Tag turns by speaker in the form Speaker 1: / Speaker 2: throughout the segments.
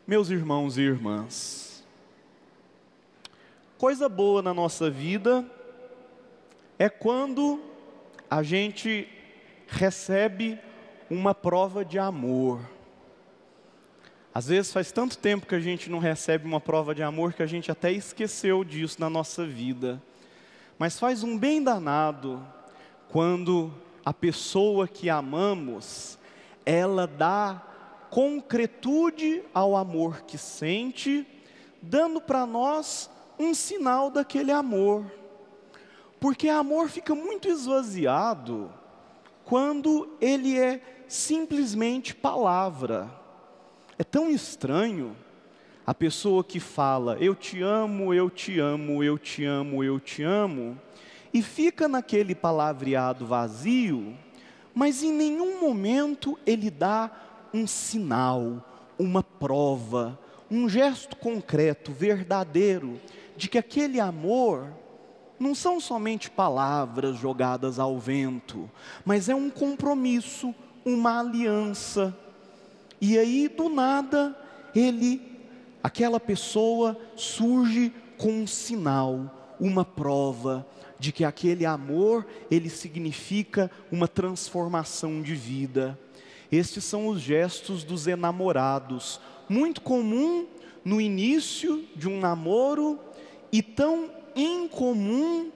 Speaker 1: Meus irmãos e irmãs, coisa boa na nossa vida é quando a gente recebe uma prova de amor. Às vezes faz tanto tempo que a gente não recebe uma prova de amor que a gente até esqueceu disso na nossa vida. Mas faz um bem danado quando a pessoa que amamos, ela dá concretude ao amor que sente, dando para nós um sinal daquele amor. Porque amor fica muito esvaziado quando ele é simplesmente palavra. É tão estranho a pessoa que fala, eu te amo, eu te amo, eu te amo, eu te amo, e fica naquele palavreado vazio, mas em nenhum momento ele dá um sinal, uma prova, um gesto concreto, verdadeiro, de que aquele amor não são somente palavras jogadas ao vento, mas é um compromisso, uma aliança. E aí, do nada, aquela pessoa surge com um sinal, uma prova de que aquele amor, ele significa uma transformação de vida. Estes são os gestos dos enamorados, muito comum no início de um namoro e tão incomum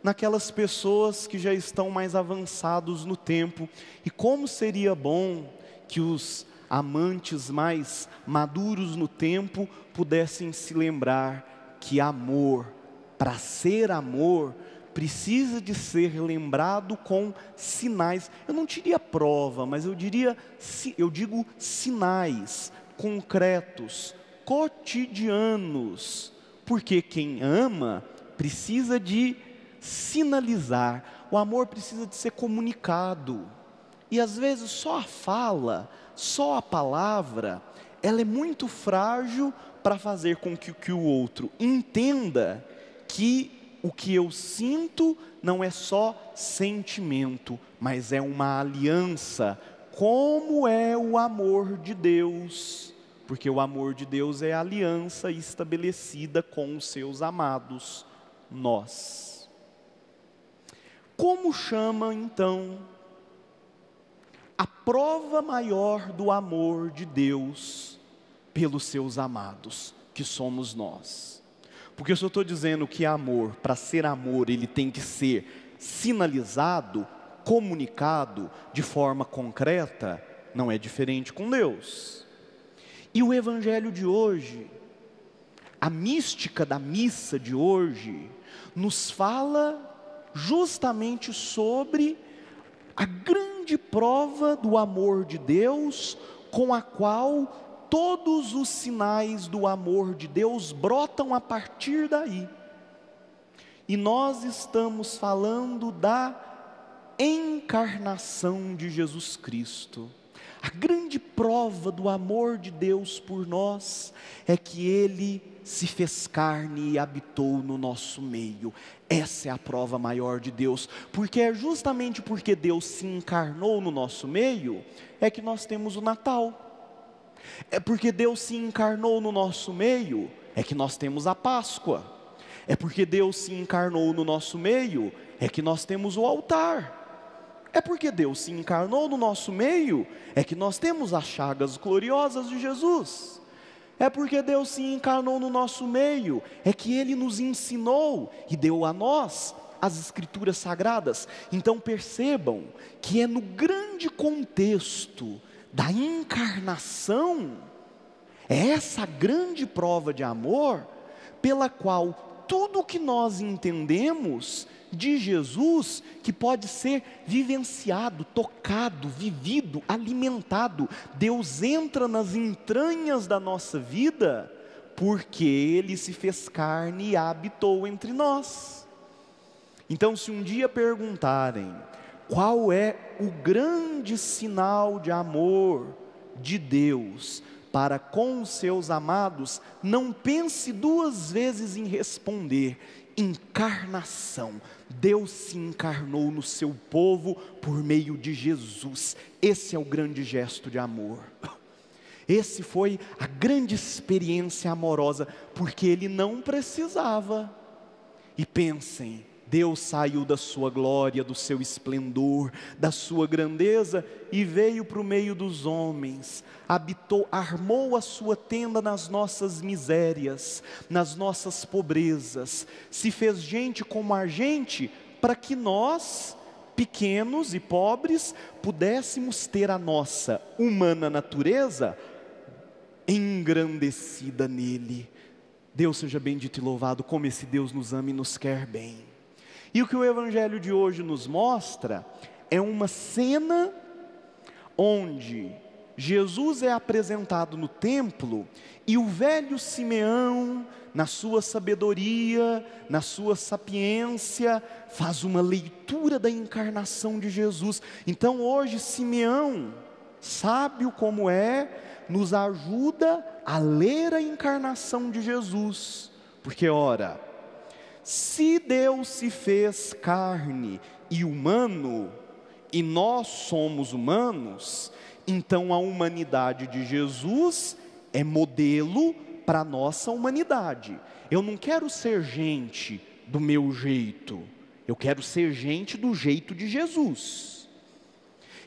Speaker 1: naquelas pessoas que já estão mais avançados no tempo. E como seria bom que os amantes mais maduros no tempo pudessem se lembrar que amor, para ser amor, precisa de ser lembrado com sinais. Eu não diria prova, mas eu digo sinais concretos, cotidianos. Porque quem ama precisa de sinalizar. O amor precisa de ser comunicado. E às vezes só a fala, só a palavra, ela é muito frágil para fazer com que o outro entenda que o que eu sinto não é só sentimento, mas é uma aliança, como é o amor de Deus. Porque o amor de Deus é a aliança estabelecida com os seus amados, nós. Como chama então a prova maior do amor de Deus pelos seus amados, que somos nós? Porque se eu estou dizendo que amor, para ser amor, ele tem que ser sinalizado, comunicado de forma concreta, não é diferente com Deus. E o evangelho de hoje, a mística da missa de hoje, nos fala justamente sobre a grande prova do amor de Deus, com a qual todos os sinais do amor de Deus brotam a partir daí. E nós estamos falando da encarnação de Jesus Cristo. A grande prova do amor de Deus por nós é que Ele se fez carne e habitou no nosso meio. Essa é a prova maior de Deus, porque é justamente porque Deus se encarnou no nosso meio, é que nós temos o Natal. É porque Deus se encarnou no nosso meio, é que nós temos a Páscoa. É porque Deus se encarnou no nosso meio, é que nós temos o altar. É porque Deus se encarnou no nosso meio, é que nós temos as chagas gloriosas de Jesus. É porque Deus se encarnou no nosso meio, é que Ele nos ensinou e deu a nós as Escrituras Sagradas. Então percebam que é no grande contexto da encarnação, é essa grande prova de amor, pela qual tudo o que nós entendemos de Jesus, que pode ser vivenciado, tocado, vivido, alimentado. Deus entra nas entranhas da nossa vida, porque Ele se fez carne e habitou entre nós. Então, se um dia perguntarem qual é o grande sinal de amor de Deus para com os seus amados, não pense duas vezes em responder: encarnação. Deus se encarnou no seu povo por meio de Jesus. Esse é o grande gesto de amor. Esse foi a grande experiência amorosa, porque ele não precisava. E pensem, Deus saiu da sua glória, do seu esplendor, da sua grandeza e veio para o meio dos homens, habitou, armou a sua tenda nas nossas misérias, nas nossas pobrezas, se fez gente como a gente, para que nós, pequenos e pobres, pudéssemos ter a nossa humana natureza engrandecida nele. Deus seja bendito e louvado, como esse Deus nos ama e nos quer bem. E o que o Evangelho de hoje nos mostra é uma cena onde Jesus é apresentado no templo e o velho Simeão, na sua sabedoria, na sua sapiência, faz uma leitura da encarnação de Jesus. Então hoje Simeão, sábio como é, nos ajuda a ler a encarnação de Jesus, porque ora, se Deus se fez carne e humano, e nós somos humanos, então a humanidade de Jesus é modelo para a nossa humanidade. Eu não quero ser gente do meu jeito, eu quero ser gente do jeito de Jesus.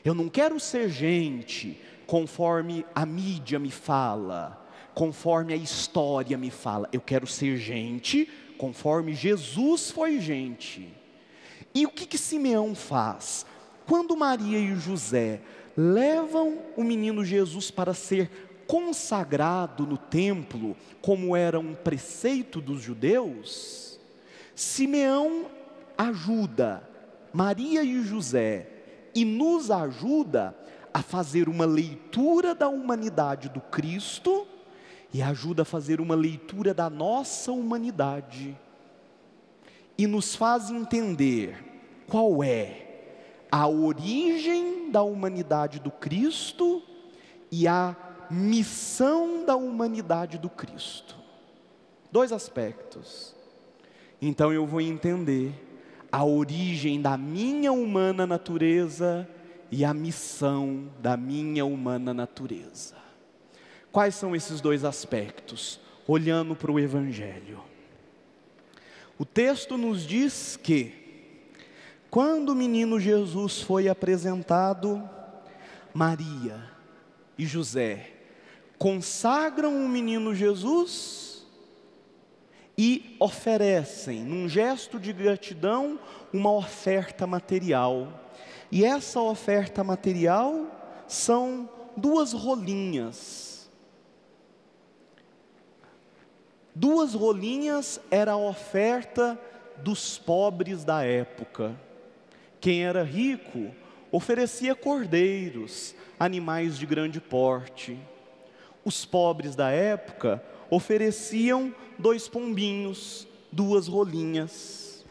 Speaker 1: Eu não quero ser gente conforme a mídia me fala, conforme a história me fala. Eu quero ser gente conforme Jesus foi gente. E o que Simeão faz? Quando Maria e José levam o menino Jesus para ser consagrado no templo, como era um preceito dos judeus, Simeão ajuda Maria e José e nos ajuda a fazer uma leitura da humanidade do Cristo e ajuda a fazer uma leitura da nossa humanidade e nos faz entender qual é a origem da humanidade do Cristo e a missão da humanidade do Cristo. Dois aspectos. Então eu vou entender a origem da minha humana natureza e a missão da minha humana natureza. Quais são esses dois aspectos? Olhando para o Evangelho. O texto nos diz que, quando o menino Jesus foi apresentado, Maria e José consagram o menino Jesus e oferecem, num gesto de gratidão, uma oferta material. E essa oferta material são 2 rolinhas. 2 rolinhas era a oferta dos pobres da época. Quem era rico oferecia cordeiros, animais de grande porte. Os pobres da época ofereciam 2 pombinhos, 2 rolinhas.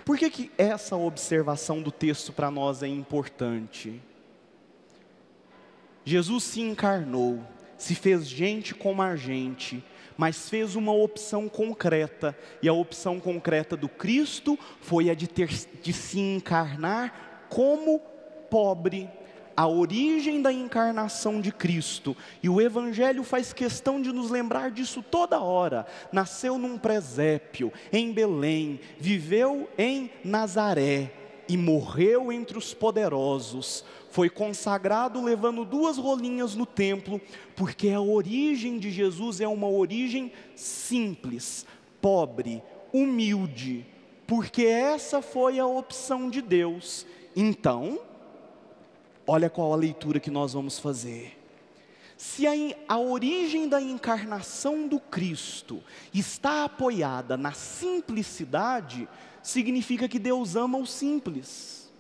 Speaker 1: Por que essa observação do texto para nós é importante? Jesus se encarnou, se fez gente como a gente, mas fez uma opção concreta, e a opção concreta do Cristo foi a de se encarnar como pobre, a origem da encarnação de Cristo. E o Evangelho faz questão de nos lembrar disso toda hora. Nasceu num presépio, em Belém, viveu em Nazaré e morreu entre os poderosos. Foi consagrado levando 2 rolinhas no templo, porque a origem de Jesus é uma origem simples, pobre, humilde, porque essa foi a opção de Deus. Então, olha qual a leitura que nós vamos fazer. Se a origem da encarnação do Cristo está apoiada na simplicidade, significa que Deus ama o simples.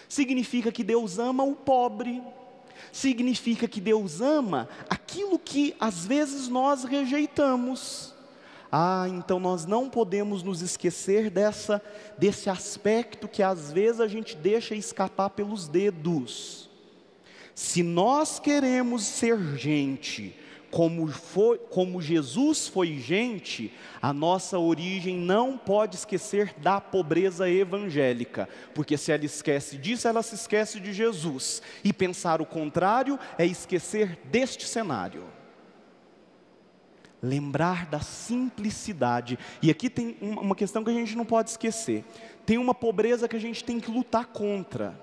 Speaker 1: Significa que Deus ama o pobre. Significa que Deus ama aquilo que às vezes nós rejeitamos. Então nós não podemos nos esquecer desse aspecto que às vezes a gente deixa escapar pelos dedos. Se nós queremos ser gente Como Jesus foi gente, a nossa origem não pode esquecer da pobreza evangélica, porque se ela esquece disso, ela se esquece de Jesus, e pensar o contrário é esquecer deste cenário. Lembrar da simplicidade, e aqui tem uma questão que a gente não pode esquecer, tem uma pobreza que a gente tem que lutar contra,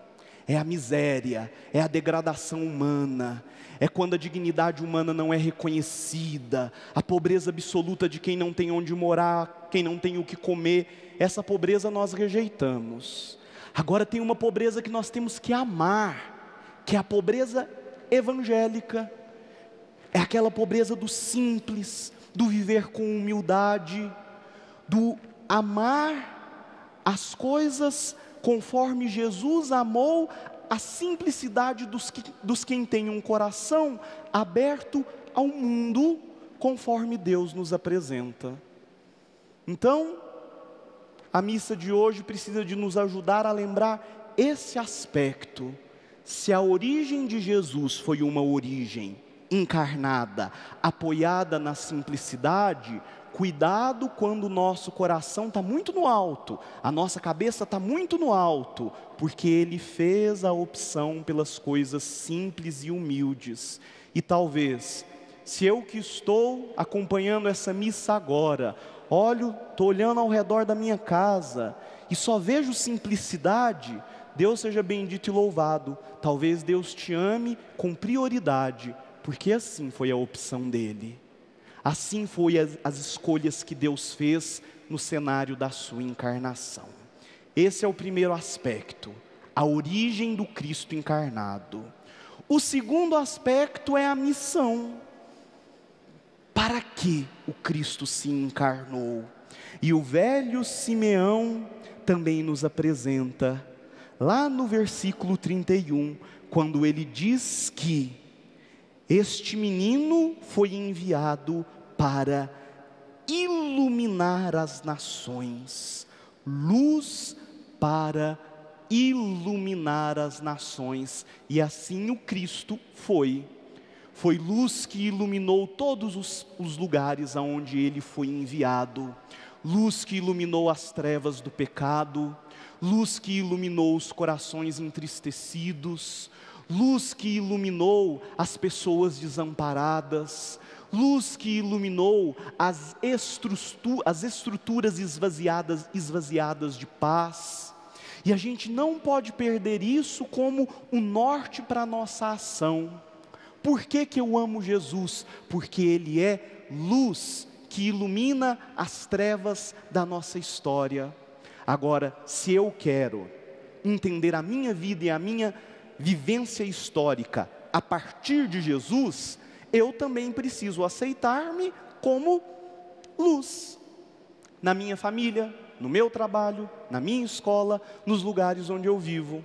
Speaker 1: é a miséria, é a degradação humana, é quando a dignidade humana não é reconhecida, a pobreza absoluta de quem não tem onde morar, quem não tem o que comer, essa pobreza nós rejeitamos. Agora tem uma pobreza que nós temos que amar, que é a pobreza evangélica, é aquela pobreza do simples, do viver com humildade, do amar as coisas conforme Jesus amou a simplicidade dos quem tem um coração aberto ao mundo, conforme Deus nos apresenta. Então, a missa de hoje precisa de nos ajudar a lembrar esse aspecto. Se a origem de Jesus foi uma origem encarnada, apoiada na simplicidade, cuidado quando o nosso coração está muito no alto, a nossa cabeça está muito no alto, porque Ele fez a opção pelas coisas simples e humildes. E talvez, se eu que estou acompanhando essa missa agora, estou olhando ao redor da minha casa, e só vejo simplicidade, Deus seja bendito e louvado. Talvez Deus te ame com prioridade, porque assim foi a opção dEle. Assim foi as escolhas que Deus fez no cenário da sua encarnação. Esse é o primeiro aspecto, a origem do Cristo encarnado. O segundo aspecto é a missão. Para que o Cristo se encarnou? E o velho Simeão também nos apresenta, lá no versículo 31, quando ele diz que este menino foi enviado para iluminar as nações, luz para iluminar as nações, e assim o Cristo foi luz que iluminou todos os lugares aonde Ele foi enviado, luz que iluminou as trevas do pecado, luz que iluminou os corações entristecidos, luz que iluminou as pessoas desamparadas, luz que iluminou as estruturas esvaziadas de paz. E a gente não pode perder isso como um norte para a nossa ação. Por que eu amo Jesus? Porque Ele é luz que ilumina as trevas da nossa história. Agora, se eu quero entender a minha vida e a minha vivência histórica a partir de Jesus, eu também preciso aceitar-me como luz, na minha família, no meu trabalho, na minha escola, nos lugares onde eu vivo.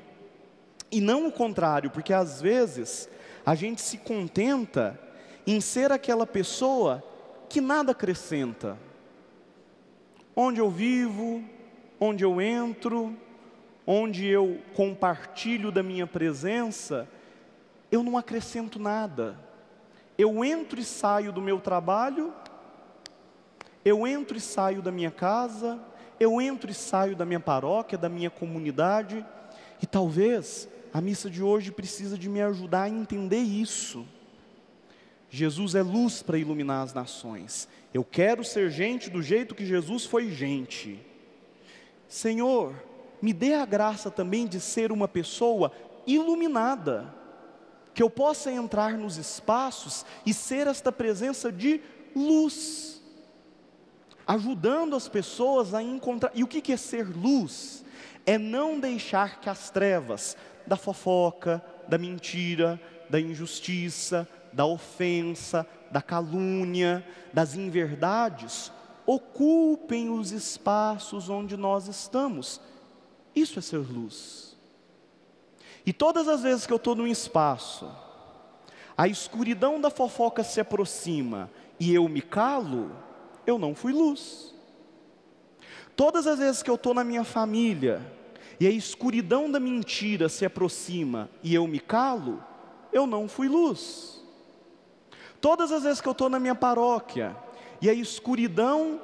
Speaker 1: E não o contrário, porque às vezes a gente se contenta em ser aquela pessoa que nada acrescenta. Onde eu vivo, onde eu entro, onde eu compartilho da minha presença, eu não acrescento nada. Eu entro e saio do meu trabalho, eu entro e saio da minha casa, eu entro e saio da minha paróquia, da minha comunidade, e talvez a missa de hoje precisa de me ajudar a entender isso. Jesus é luz para iluminar as nações. Eu quero ser gente do jeito que Jesus foi gente. Senhor, me dê a graça também de ser uma pessoa iluminada, que eu possa entrar nos espaços e ser esta presença de luz, ajudando as pessoas a encontrar. E o que é ser luz? É não deixar que as trevas da fofoca, da mentira, da injustiça, da ofensa, da calúnia, das inverdades, ocupem os espaços onde nós estamos. Isso é ser luz. E todas as vezes que eu estou num espaço, a escuridão da fofoca se aproxima e eu me calo, eu não fui luz. Todas as vezes que eu estou na minha família e a escuridão da mentira se aproxima e eu me calo, eu não fui luz. Todas as vezes que eu estou na minha paróquia e a escuridão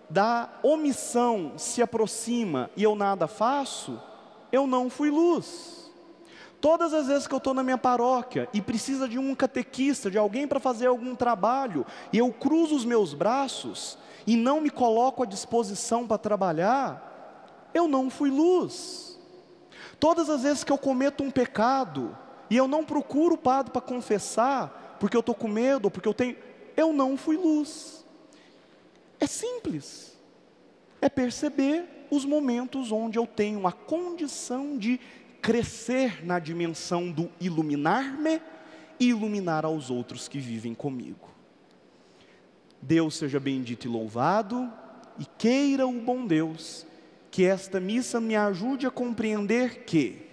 Speaker 1: da omissão se aproxima e eu nada faço, eu não fui luz. Todas as vezes que eu estou na minha paróquia e precisa de um catequista, de alguém para fazer algum trabalho, e eu cruzo os meus braços e não me coloco à disposição para trabalhar, eu não fui luz. Todas as vezes que eu cometo um pecado e eu não procuro o padre para confessar, porque eu estou com medo, porque eu não fui luz. É simples, é perceber os momentos onde eu tenho a condição de crescer na dimensão do iluminar-me e iluminar aos outros que vivem comigo. Deus seja bendito e louvado, e queira o bom Deus que esta missa me ajude a compreender que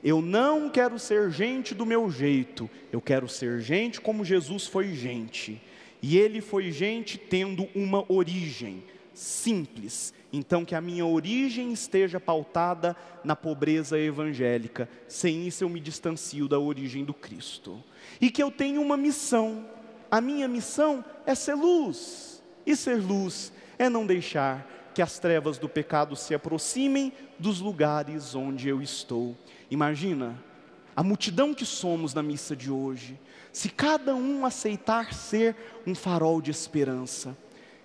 Speaker 1: eu não quero ser gente do meu jeito, eu quero ser gente como Jesus foi gente. E Ele foi gente tendo uma origem simples. Então que a minha origem esteja pautada na pobreza evangélica. Sem isso eu me distancio da origem do Cristo. E que eu tenho uma missão. A minha missão é ser luz. E ser luz é não deixar que as trevas do pecado se aproximem dos lugares onde eu estou. Imagina a multidão que somos na missa de hoje, se cada um aceitar ser um farol de esperança.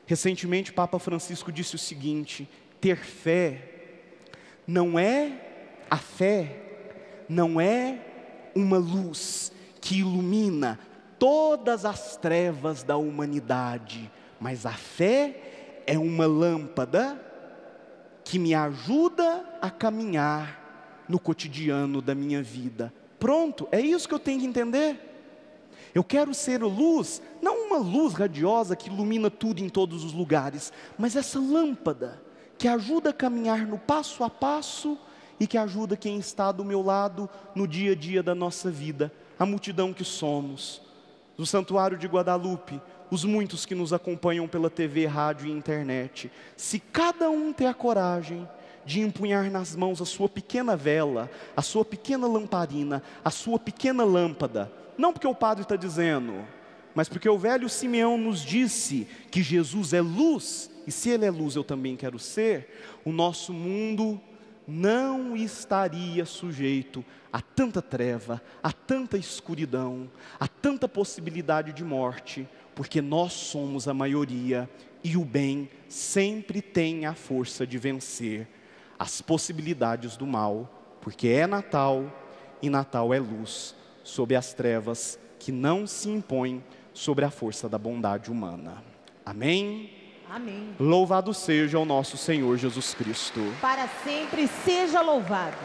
Speaker 1: Recentemente, Papa Francisco disse o seguinte: ter fé não é uma luz que ilumina todas as trevas da humanidade, mas a fé é uma lâmpada que me ajuda a caminhar no cotidiano da minha vida. Pronto, é isso que eu tenho que entender. Eu quero ser luz, não uma luz radiosa que ilumina tudo em todos os lugares, mas essa lâmpada que ajuda a caminhar no passo a passo e que ajuda quem está do meu lado no dia a dia da nossa vida. A multidão que somos, do Santuário de Guadalupe, os muitos que nos acompanham pela TV, rádio e internet. Se cada um ter a coragem de empunhar nas mãos a sua pequena vela, a sua pequena lamparina, a sua pequena lâmpada, não porque o padre está dizendo, mas porque o velho Simeão nos disse que Jesus é luz, e se Ele é luz eu também quero ser, o nosso mundo não estaria sujeito a tanta treva, a tanta escuridão, a tanta possibilidade de morte, porque nós somos a maioria, e o bem sempre tem a força de vencer as possibilidades do mal, porque é Natal, e Natal é luz sobre as trevas que não se impõem sobre a força da bondade humana. Amém?
Speaker 2: Amém.
Speaker 1: Louvado seja o nosso Senhor Jesus Cristo.
Speaker 2: Para sempre seja louvado.